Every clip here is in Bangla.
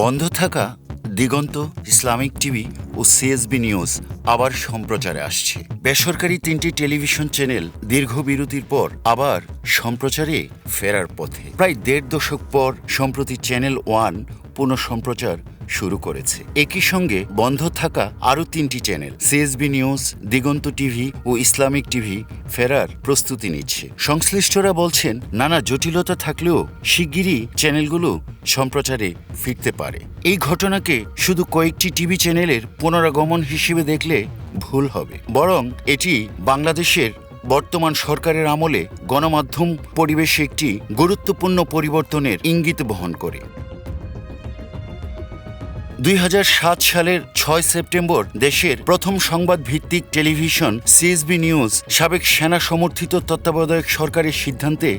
বন্ধ থাকা দিগন্ত, ইসলামিক টিভি ও সিএসবি নিউজ আবার সম্প্রচারে আসছে। বেসরকারি 3টি টেলিভিশন চ্যানেল দীর্ঘ বিরতির পর আবার সম্প্রচারে ফেরার পথে। প্রায় 1.5 দশক পর সম্প্রতি চ্যানেল 1 পুনঃ সম্প্রচার শুরু করেছে। একই সঙ্গে বন্ধ থাকা আরও 3টি চ্যানেল সিএসবি নিউজ, দিগন্ত টিভি ও ইসলামিক টিভি ফেরার প্রস্তুতি নিচ্ছে। সংশ্লিষ্টরা বলছেন, নানা জটিলতা থাকলেও শিগগিরই চ্যানেলগুলো সম্প্রচারে ফিরতে পারে। এই ঘটনাকে শুধু কয়েকটি টিভি চ্যানেলের পুনরাগমন হিসেবে দেখলে ভুল হবে, বরং এটি বাংলাদেশের বর্তমান সরকারের আমলে গণমাধ্যম পরিবেশে একটি গুরুত্বপূর্ণ পরিবর্তনের ইঙ্গিত বহন করে। 2007 সালের 6 সেপ্টেম্বর দেশের প্রথম সংবাদ ভিত্তিক টেলিভিশন সিএসবি নিউজ সাবেক সেনা সমর্থিত তত্ত্বাবধায়ক সরকারের সিদ্ধান্তে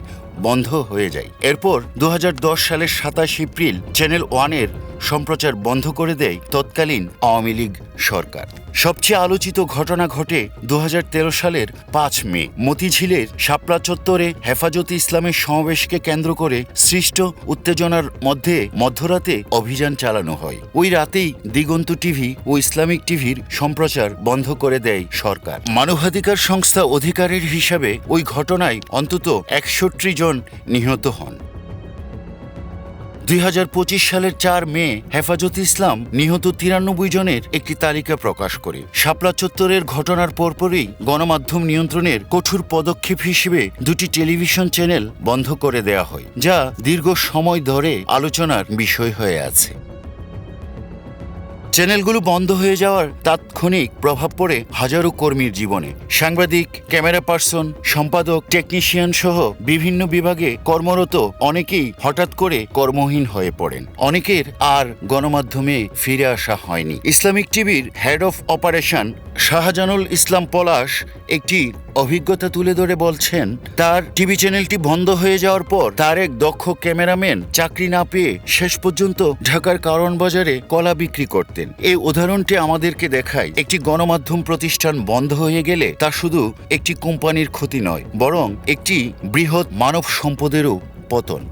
বন্ধ হয়ে যায়। এরপর 2010 সালের 27 এপ্রিল চ্যানেল 1-এর সম্প্রচার বন্ধ করে দেয় তৎকালীন আওয়ামী লীগ সরকার। সবচেয়ে আলোচিত ঘটনা ঘটে 2013 সালের 5 মে। মতিঝিলের শাপলা চত্বরে হেফাজতে ইসলামের সমাবেশকে কেন্দ্র করে সৃষ্ট উত্তেজনার মধ্যে মধ্যরাতে অভিযান চালানো হয়। ওই রাতেই দিগন্ত টিভি ও ইসলামিক টিভির সম্প্রচার বন্ধ করে দেয় সরকার। মানবাধিকার সংস্থা অধিকারের হিসাবে ওই ঘটনায় অন্তত 61 জন নিহত হন। 2025 সালের 4 মে হেফাজতে ইসলাম নিহত 93 জনের একটি তালিকা প্রকাশ করে। শাপলা চত্বরের ঘটনার পরপরই গণমাধ্যম নিয়ন্ত্রণের কঠোর পদক্ষেপ হিসেবে 2টি টেলিভিশন চ্যানেল বন্ধ করে দেয়া হয়, যা দীর্ঘ সময় ধরে আলোচনার বিষয় হয়ে আছে। চ্যানেলগুলো বন্ধ হয়ে যাওয়ার তাৎক্ষণিক প্রভাব পড়ে হাজারো কর্মীর জীবনে। সাংবাদিক, ক্যামেরা পার্সন, সম্পাদক, টেকনিশিয়ান সহ বিভিন্ন বিভাগে কর্মরত অনেকেই হঠাৎ করে কর্মহীন হয়ে পড়েন। অনেকের আর গণমাধ্যমে ফিরে আসা হয়নি। ইসলামিক টিভির হেড অফ অপারেশন শাহজানুল ইসলাম পলাশ একটি অভিজ্ঞতা তুলে ধরে বলছেন, তার টিভি চ্যানেলটি বন্ধ হয়ে যাওয়ার পর তার এক দক্ষ ক্যামেরাম্যান চাকরি না পেয়ে শেষ পর্যন্ত ঢাকার কারওয়ান বাজারে কলা বিক্রি করতেন। এই উদাহরণটি আমাদেরকে দেখায়, একটি গণমাধ্যম প্রতিষ্ঠান বন্ধ হয়ে গেলে তা শুধু একটি কোম্পানির ক্ষতি নয়, বরং একটি বৃহৎ মানব সম্পদেরও পতন।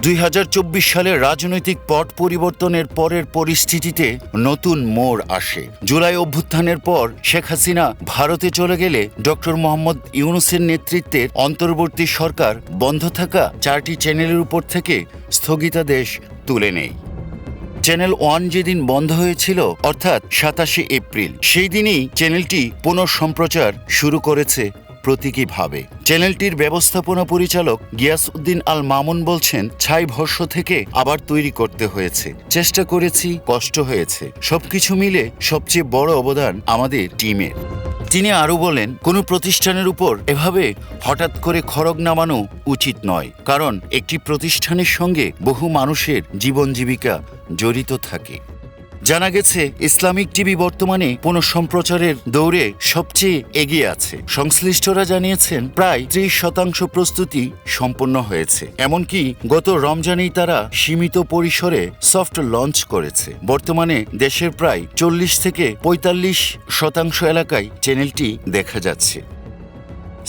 2024 সালের রাজনৈতিক পট পরিবর্তনের পরের পরিস্থিতিতে নতুন মোড় আসে। জুলাই অভ্যুত্থানের পর শেখ হাসিনা ভারতে চলে গেলে ডক্টর মোহাম্মদ ইউনূসের নেতৃত্বের অন্তর্বর্তী সরকার বন্ধ থাকা 4টি চ্যানেলের উপর থেকে স্থগিতাদেশ তুলে নেয়। চ্যানেল 1 যেদিন বন্ধ হয়েছিল, অর্থাৎ 27 এপ্রিল, সেই দিনই চ্যানেলটি পুনঃ সম্প্রচার শুরু করেছে প্রতীকীভাবে। চ্যানেলটির ব্যবস্থাপনা পরিচালক গিয়াস উদ্দিন আল মামুন বলছেন, ছাই ভস্য থেকে আবার তৈরি করতে হয়েছে। চেষ্টা করেছি, কষ্ট হয়েছে। সবকিছু মিলে সবচেয়ে বড় অবদান আমাদের টিমের। তিনি আরও বলেন, কোনো প্রতিষ্ঠানের উপর এভাবে হঠাৎ করে খড়গ নামানো উচিত নয়, কারণ একটি প্রতিষ্ঠানের সঙ্গে বহু মানুষের জীবন জীবিকা জড়িত থাকে। জানা গেছে, ইসলামিক টিভি বর্তমানে পুনঃ সম্প্রচারের দৌড়ে সবচেয়ে এগিয়ে আছে। সংশ্লিষ্টরা জানিয়েছেন, প্রায় 30% প্রস্তুতি সম্পন্ন হয়েছে। এমনকি গত রমজানেই তারা সীমিত পরিসরে সফট লঞ্চ করেছে। বর্তমানে দেশের প্রায় 40 থেকে 45% এলাকায় চ্যানেলটি দেখা যাচ্ছে।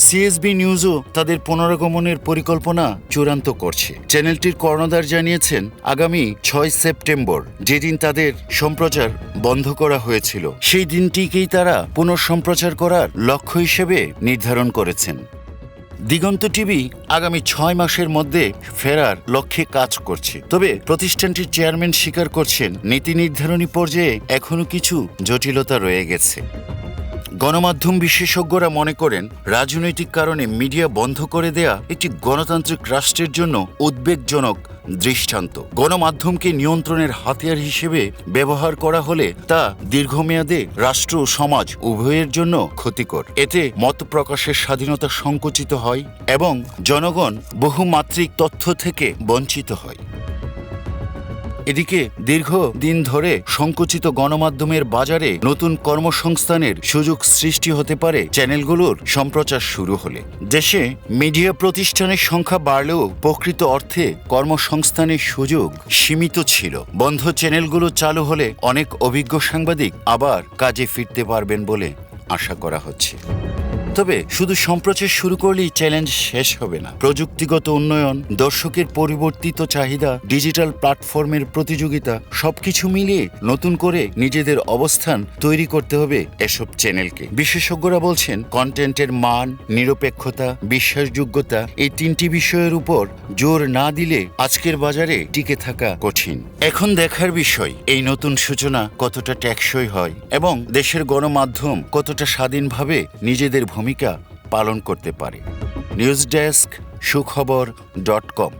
সিএসবি নিউজও তাদের পুনরাগমনের পরিকল্পনা চূড়ান্ত করছে। চ্যানেলটির কর্ণধার জানিয়েছেন, আগামী 6 সেপ্টেম্বর যেদিন তাদের সম্প্রচার বন্ধ করা হয়েছিল, সেই দিনটিকেই তারা পুনঃসম্প্রচার করার লক্ষ্য হিসেবে নির্ধারণ করেছেন। দিগন্ত টিভি আগামী 6 মাসের মধ্যে ফেরার লক্ষ্যে কাজ করছে। তবে প্রতিষ্ঠানটির চেয়ারম্যান স্বীকার করছেন, নীতি নির্ধারণী পর্যায়ে এখনও কিছু জটিলতা রয়ে গেছে। গণমাধ্যম বিশেষজ্ঞরা মনে করেন, রাজনৈতিক কারণে মিডিয়া বন্ধ করে দেয়া একটি গণতান্ত্রিক রাষ্ট্রের জন্য উদ্বেগজনক দৃষ্টান্ত। গণমাধ্যমকে নিয়ন্ত্রণের হাতিয়ার হিসেবে ব্যবহার করা হলে তা দীর্ঘমেয়াদে রাষ্ট্র ও সমাজ উভয়ের জন্য ক্ষতিকর। এতে মত প্রকাশের স্বাধীনতা সংকুচিত হয় এবং জনগণ বহুমাত্রিক তথ্য থেকে বঞ্চিত হয়। এদিকে দীর্ঘদিন ধরে সংকুচিত গণমাধ্যমের বাজারে নতুন কর্মসংস্থানের সুযোগ সৃষ্টি হতে পারে চ্যানেলগুলোর সম্প্রচার শুরু হলে। দেশে মিডিয়া প্রতিষ্ঠানের সংখ্যা বাড়লেও প্রকৃত অর্থে কর্মসংস্থানের সুযোগ সীমিত ছিল। বন্ধ চ্যানেলগুলো চালু হলে অনেক অভিজ্ঞ সাংবাদিক আবার কাজে ফিরতে পারবেন বলে আশা করা হচ্ছে। তবে শুধু সম্প্রচার শুরু করলেই চ্যালেঞ্জ শেষ হবে না। প্রযুক্তিগত উন্নয়ন, দর্শকের পরিবর্তিত চাহিদা, ডিজিটাল প্ল্যাটফর্মের প্রতিযোগিতা সবকিছু মিলিয়ে নতুন করে নিজেদের অবস্থান তৈরি করতে হবে এসব চ্যানেলকে। বিশেষজ্ঞরা বলছেন, কন্টেন্টের মান, নিরপেক্ষতা, বিশ্বাসযোগ্যতা এই তিনটি বিষয়ের উপর জোর না দিলে আজকের বাজারে টিকে থাকা কঠিন। এখন দেখার বিষয় এই নতুন সূচনা কতটা টেকসই হয় এবং দেশের গণমাধ্যম কতটা স্বাধীনভাবে নিজেদের ভূমিকা পালন করতে পারে। News desk, সুখবর.com।